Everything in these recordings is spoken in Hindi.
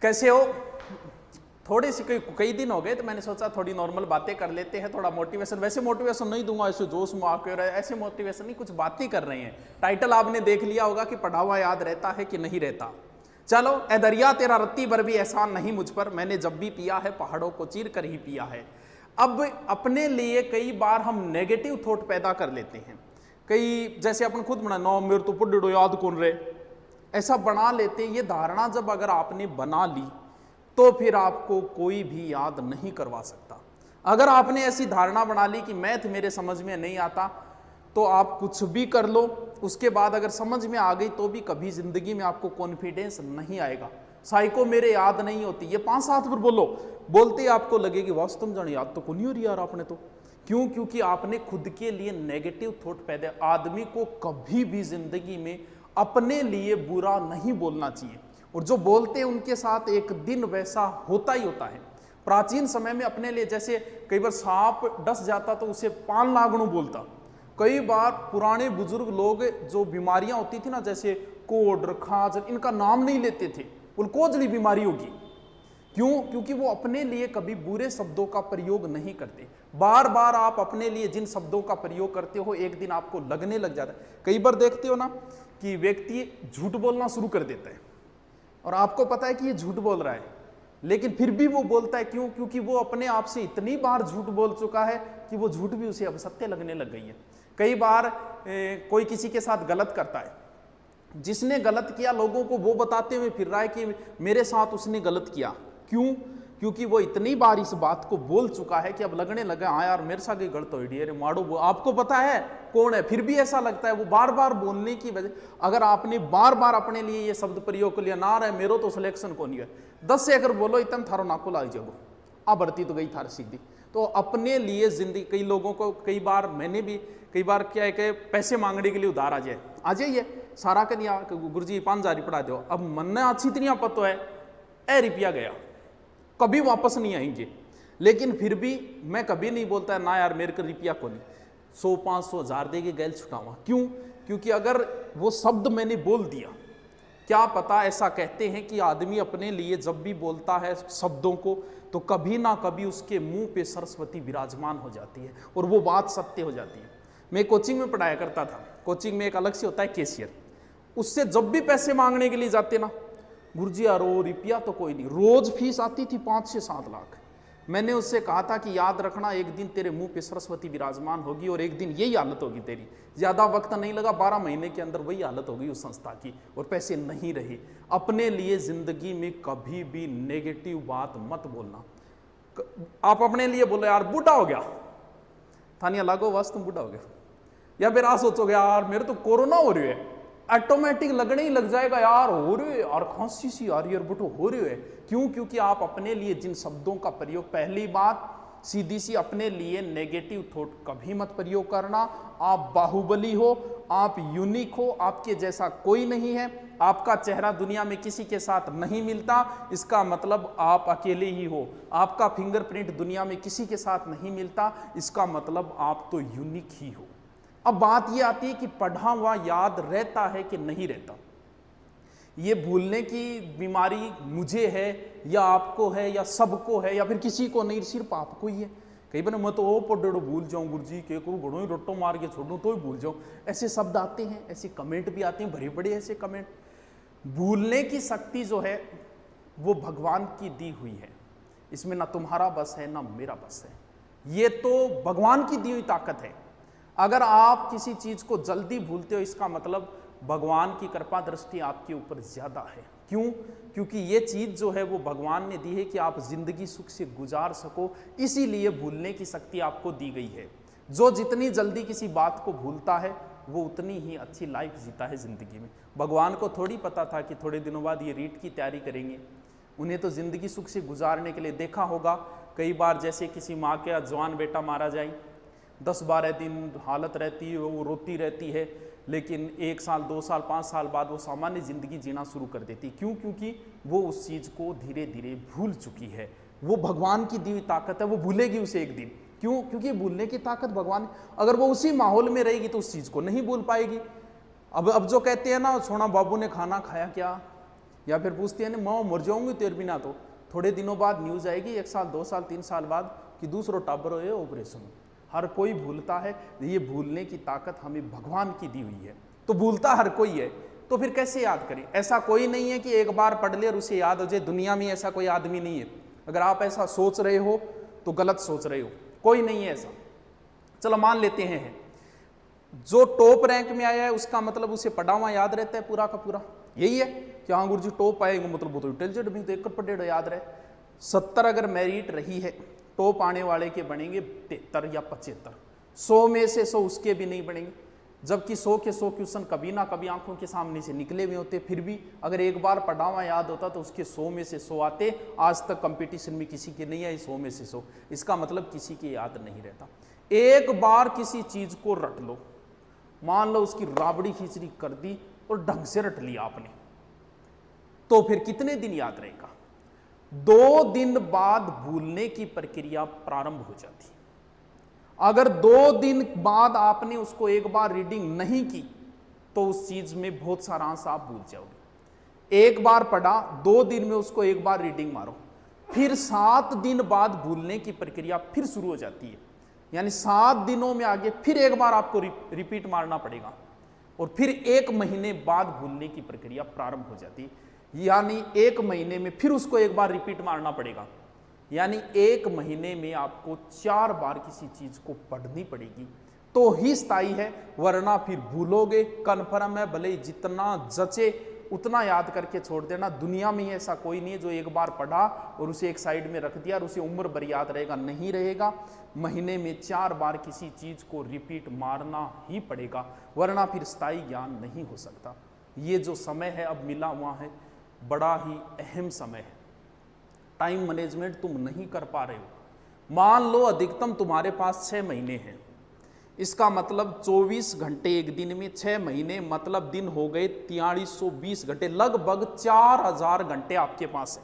कैसे हो? थोड़ी सी कई दिन हो गए तो मैंने सोचा थोड़ी नॉर्मल बातें कर लेते हैं, थोड़ा मोटिवेशन। वैसे मोटिवेशन नहीं दूंगा ऐसे जोश में आकर, ऐसे मोटिवेशन नहीं, कुछ बातें कर रहे हैं। टाइटल आपने देख लिया होगा कि पढ़ा हुआ याद रहता है कि नहीं रहता। चलो, ए दरिया तेरा रत्ती भर भी एहसान नहीं मुझ पर, मैंने जब भी पिया है पहाड़ों को चीर कर ही पिया है। अब अपने लिए कई बार हम नेगेटिव थॉट पैदा कर लेते हैं। कई जैसे अपन खुद बना नो मेरे तो पढ़ो याद कौन रहे, ऐसा बना लेते हैं। ये धारणा जब अगर आपने बना ली तो फिर आपको कोई भी याद नहीं करवा सकता। अगर आपने ऐसी धारणा बना ली कि मैथ मेरे समझ में नहीं आता, तो आप कुछ भी कर लो, उसके बाद अगर समझ में आ गई तो भी कभी जिंदगी में आपको कॉन्फिडेंस नहीं आएगा। साइको मेरे याद नहीं होती, ये 5-7 बार बोलो, बोलते ही आपको लगेगी वास्तव में जाने याद तो कौन ही हो रही यार आपने तो। क्यों? क्योंकि आपने खुद के लिए नेगेटिव थॉट पैदा। आदमी को कभी भी जिंदगी में अपने लिए बुरा नहीं बोलना चाहिए, और जो बोलते हैं उनके साथ एक दिन वैसा होता ही होता है। प्राचीन समय में अपने लिए जैसे कई बार सांप डस जाता तो उसे 5 लागणों बोलता। कई बार पुराने बुजुर्ग लोग जो बीमारियां होती थी ना, जैसे कोढ़ खाज, इनका नाम नहीं लेते थे, उल्कोजली बीमारी होगी। क्यों? क्योंकि वो अपने लिए कभी बुरे शब्दों का प्रयोग नहीं करते। बार बार आप अपने लिए जिन शब्दों का प्रयोग करते हो एक दिन आपको लगने लग जाता है। कई बार देखते हो ना कि व्यक्ति झूठ बोलना शुरू कर देता है और आपको पता है कि ये झूठ बोल रहा है, लेकिन फिर भी वो बोलता है। क्यों? क्योंकि वो अपने आप से इतनी बार झूठ बोल चुका है कि वो झूठ भी उसे अब सत्य लगने लग गई है। कई बार कोई किसी के साथ गलत करता है, जिसने गलत किया लोगों को वो बताते हुए फिर रहा है कि मेरे साथ उसने गलत किया। क्यों? क्योंकि वो इतनी बार इस बात को बोल चुका है कि अब लगने लगा हाँ यार मेरे साथ गलत हो रही है, मारो। आपको पता है कौन है, फिर भी ऐसा लगता है। वो बार बार बोलने की वजह, अगर आपने बार बार अपने लिए ये शब्द प्रयोग कर लिया ना रहे मेरो तो सिलेक्शन को नहीं है, 10 से अगर बोलो इतना थारो नाको ला जाओ, आ बढ़ती तो गई थार सीधी। तो अपने लिए जिंदगी, कई लोगों को कई बार मैंने भी कई बार क्या है कि पैसे मांगने के लिए उधार आ जाइए सारा कर दिया, गुरु जी 5,000 पढ़ा दो। अब मन अच्छी तरह पता है ए रुपया गया, कभी वापस नहीं आएंगे। लेकिन फिर भी मैं कभी नहीं बोलता ना यार मेरे को रुपया को नहीं, 100 500 1000 देके गैल छुटावा। क्यों? क्योंकि अगर वो शब्द मैंने बोल दिया, क्या पता, ऐसा कहते हैं कि आदमी अपने लिए जब भी बोलता है शब्दों को तो कभी ना कभी उसके मुंह पे सरस्वती विराजमान हो जाती है और वो बात सत्य हो जाती है। मैं कोचिंग में पढ़ाया करता था, कोचिंग में एक अलग से होता है कैशियर, उससे जब भी पैसे मांगने के लिए जाते ना, गुरुजी यार रुपया तो कोई नहीं, रोज फीस आती थी 5 से 7 लाख। मैंने उससे कहा था कि याद रखना एक दिन तेरे मुंह पे सरस्वती विराजमान होगी और एक दिन यही हालत होगी तेरी। ज्यादा वक्त नहीं लगा, 12 महीने के अंदर वही हालत हो गई उस संस्था की और पैसे नहीं रहे। अपने लिए जिंदगी में कभी भी नेगेटिव बात मत बोलना। आप अपने लिए बोलो यार बूढ़ा हो गया, थानिया लागो बस तुम बूढ़ा हो गया, या फिर आप सोचोगे यार मेरे तो कोरोना हो रही है, ऑटोमेटिक लगने ही लग जाएगा यार हो रही है यार, खांसी सी आ रही है बटो हो रही है। क्यों? क्योंकि आप अपने लिए जिन शब्दों का प्रयोग, पहली बात सीधी सी, अपने लिए नेगेटिव थॉट कभी मत प्रयोग करना। आप बाहुबली हो, आप यूनिक हो, आपके जैसा कोई नहीं है, आपका चेहरा दुनिया में किसी के साथ नहीं मिलता, इसका मतलब आप अकेले ही हो। आपका फिंगरप्रिंट दुनिया में किसी के साथ नहीं मिलता, इसका मतलब आप तो यूनिक ही हो। अब बात यह आती है कि पढ़ा हुआ याद रहता है कि नहीं रहता। ये भूलने की बीमारी मुझे है या आपको है या सबको है या फिर किसी को नहीं, सिर्फ आपको ही है। कई बार मैं तो पढ़ो भूल जाऊं, गुरुजी के करूँ बड़ो ही रोटो मार के छोड़ूं तो ही भूल जाऊं, ऐसे शब्द आते हैं, ऐसे कमेंट भी आते हैं, बड़े बड़े ऐसे कमेंट। भूलने की शक्ति जो है वो भगवान की दी हुई है, इसमें ना तुम्हारा बस है ना मेरा बस है, ये तो भगवान की दी हुई ताकत है। अगर आप किसी चीज को जल्दी भूलते हो, इसका मतलब भगवान की कृपा दृष्टि आपके ऊपर ज्यादा है। क्यों? क्योंकि ये चीज जो है वो भगवान ने दी है कि आप जिंदगी सुख से गुजार सको, इसीलिए भूलने की शक्ति आपको दी गई है। जो जितनी जल्दी किसी बात को भूलता है वो उतनी ही अच्छी लाइफ जीता है जिंदगी में। भगवान को थोड़ी पता था कि थोड़े दिनों बाद ये रीट की तैयारी करेंगे। उन्हें तो जिंदगी सुख से गुजारने के लिए, देखा होगा कई बार जैसे किसी माँ का जवान बेटा मारा जाए, 10-12 दिन हालत रहती है, वो रोती रहती है, लेकिन 1 साल 2 साल 5 साल बाद वो सामान्य जिंदगी जीना शुरू कर देती। क्यों? क्योंकि वो उस चीज को धीरे धीरे भूल चुकी है। वो भगवान की दी हुई ताकत है, वो भूलेगी उसे एक दिन। क्यों? क्योंकि भूलने की ताकत भगवान, अगर वो उसी माहौल में रहेगी तो उस चीज को नहीं भूल पाएगी। अब जो कहते हैं ना सोना बाबू ने खाना खाया क्या, या फिर पूछती है ना माँ मर जाऊंगी तेरे बिना, तो थोड़े दिनों बाद न्यूज आएगी 1 साल 2 साल 3 साल बाद कि दूसरों टाबर हुए ऑपरेशन। हर कोई भूलता है, ये भूलने की ताकत हमें भगवान की दी हुई है, तो भूलता हर कोई है, तो फिर कैसे याद करें। ऐसा कोई नहीं है कि एक बार पढ़ ले और उसे याद हो जाए, दुनिया में ऐसा कोई आदमी नहीं है। अगर आप ऐसा सोच रहे हो तो गलत सोच रहे हो, कोई नहीं है ऐसा। चलो मान लेते हैं जो टॉप रैंक में आया है उसका मतलब उसे पढ़ा हुआ याद रहता है पूरा का पूरा, यही है कि हाँ गुरुजी टॉप आएगा मतलब वो तो इंटेलिजेंट भी, तो एक पढ़े याद रहे। 70 अगर मेरिट रही है, टॉप आने वाले के बनेंगे 73 या 75, 100 में से 100 उसके भी नहीं बनेंगे, जबकि 100 के 100 क्वेश्चन कभी ना कभी आंखों के सामने से निकले हुए होते। फिर भी अगर एक बार पढ़ा हुआ याद होता तो उसके 100 में से 100 आते। आज तक कंपटीशन में किसी के नहीं आई 100 में से 100, इसका मतलब किसी के याद नहीं रहता। एक बार किसी चीज को रट लो, मान लो उसकी राबड़ी खिचड़ी कर दी और ढंग से रट लिया आपने, तो फिर कितने दिन याद रहेगा? 2 दिन बाद भूलने की प्रक्रिया प्रारंभ हो जाती है। अगर 2 दिन बाद आपने उसको एक बार रीडिंग नहीं की तो उस चीज में बहुत सारा अंश आप भूल जाओगे। एक बार पढ़ा, 2 दिन में उसको एक बार रीडिंग मारो, फिर 7 दिन बाद भूलने की प्रक्रिया फिर शुरू हो जाती है। यानी 7 दिनों में आगे फिर एक बार आपको रिपीट मारना पड़ेगा और फिर 1 महीने बाद भूलने की प्रक्रिया प्रारंभ हो जाती है। यानी 1 महीने में फिर उसको एक बार रिपीट मारना पड़ेगा। यानी 1 महीने में आपको 4 बार किसी चीज को पढ़नी पड़ेगी तो ही स्थायी है, वरना फिर भूलोगे। कन्फर्म है, भले ही जितना जचे उतना याद करके छोड़ देना। दुनिया में ऐसा कोई नहीं है जो एक बार पढ़ा और उसे एक साइड में रख दिया और उसे उम्र भर याद रहेगा, नहीं रहेगा। महीने में 4 बार किसी चीज को रिपीट मारना ही पड़ेगा, वरना फिर स्थायी ज्ञान नहीं हो सकता। ये जो समय है अब मिला हुआ है, बड़ा ही अहम समय है। टाइम मैनेजमेंट तुम नहीं कर पा रहे हो। मान लो अधिकतम तुम्हारे पास 6 महीने हैं, इसका मतलब 24 घंटे एक दिन में, 6 महीने मतलब दिन हो गए 4320 घंटे, लगभग 4000 घंटे आपके पास है।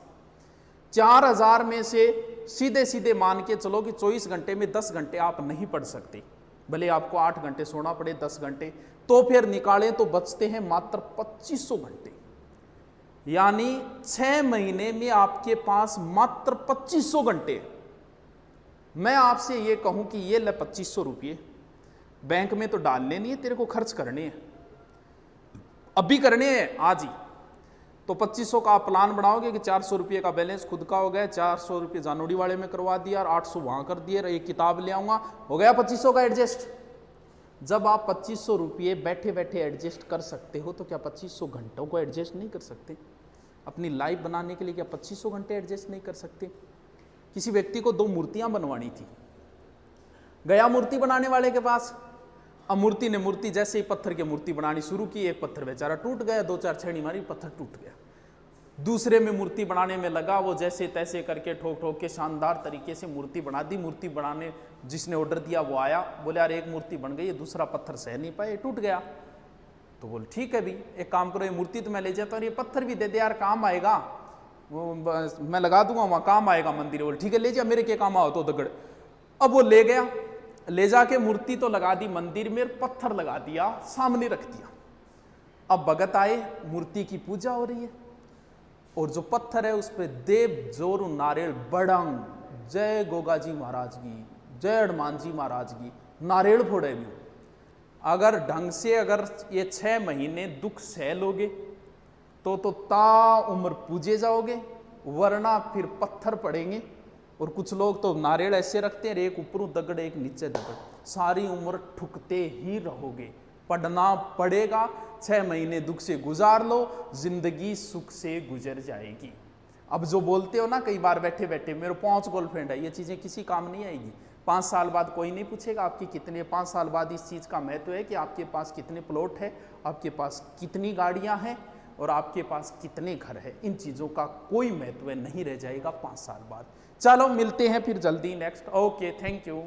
4000 में से सीधे सीधे मान के चलो कि 24 घंटे में 10 घंटे आप नहीं पढ़ सकते, भले आपको 8 घंटे सोना पड़े 10 घंटे, तो फिर निकालें तो बचते हैं मात्र 2500 घंटे। यानी 6 महीने में आपके पास मात्र 2500 घंटे। मैं आपसे ये कहूं कि ये ले 2500 रुपये बैंक में तो डालने नहीं है, तेरे को खर्च करने हैं, अभी करने हैं आज ही। तो 2500 का आप प्लान बनाओगे कि 400 रुपये का बैलेंस खुद का हो गया, 400 रुपये जानोड़ी वाले में करवा दिया और 800 वहां कर दिए, एक किताब ले आऊंगा, हो गया 2500 का एडजस्ट। जब आप 2500 रुपये बैठे बैठे एडजस्ट कर सकते हो तो क्या 2500 घंटों को एडजस्ट नहीं कर सकते? अपनी लाइफ बनाने के लिए क्या 2500 घंटे एडजस्ट नहीं कर सकते? किसी व्यक्ति को 2 मूर्तियां बनवानी थी, गया मूर्ति बनाने वाले के पास। अब मूर्ति ने मूर्ति जैसे ही पत्थर की मूर्ति बनानी शुरू की, एक पत्थर बेचारा टूट गया, 2-4 छेड़ी मारी, पत्थर टूट गया। दूसरे में मूर्ति बनाने में लगा, वो जैसे तैसे करके ठोक ठोक के शानदार तरीके से मूर्ति बना दी। मूर्ति बनाने जिसने ऑर्डर दिया वो आया, बोले यार एक मूर्ति बन गई, दूसरा पत्थर सह नहीं पाए, टूट गया। तो बोल ठीक है भी, एक काम करो, ये मूर्ति तो मैं ले जाता हूँ, ये पत्थर भी दे दे यार, काम आएगा, वो मैं लगा दूंगा वहाँ, काम आएगा मंदिर। बोल ठीक है ले जा, मेरे के काम आओ तो दगड़। अब वो ले गया, ले जाके मूर्ति तो लगा दी मंदिर में, पत्थर लगा दिया सामने रख दिया। अब भगत आए, मूर्ति की पूजा हो रही है और जो पत्थर है उस पर देव जोर नारियल बड़ंग, जय गोगाजी महाराज की, जय हनुमान जी महाराज की, नारियल फोड़े भी। अगर ढंग से अगर ये 6 महीने दुख सह लोगे तो ता उम्र पूजे जाओगे, वरना फिर पत्थर पड़ेंगे। और कुछ लोग तो नारियल ऐसे रखते हैं, एक ऊपर दगड़ एक नीचे दगड़, सारी उम्र ठुकते ही रहोगे। पढ़ना पड़ेगा, 6 महीने दुख से गुजार लो, जिंदगी सुख से गुजर जाएगी। अब जो बोलते हो ना कई बार बैठे बैठे मेरे 5 गर्लफ्रेंड है, ये चीजें किसी काम नहीं आएगी। 5 साल बाद कोई नहीं पूछेगा आपकी कितने, 5 साल बाद इस चीज का महत्व है कि आपके पास कितने प्लॉट है, आपके पास कितनी गाड़ियां हैं और आपके पास कितने घर है। इन चीजों का कोई महत्व नहीं रह जाएगा 5 साल बाद। चलो मिलते हैं फिर जल्दी नेक्स्ट। Okay, thank you.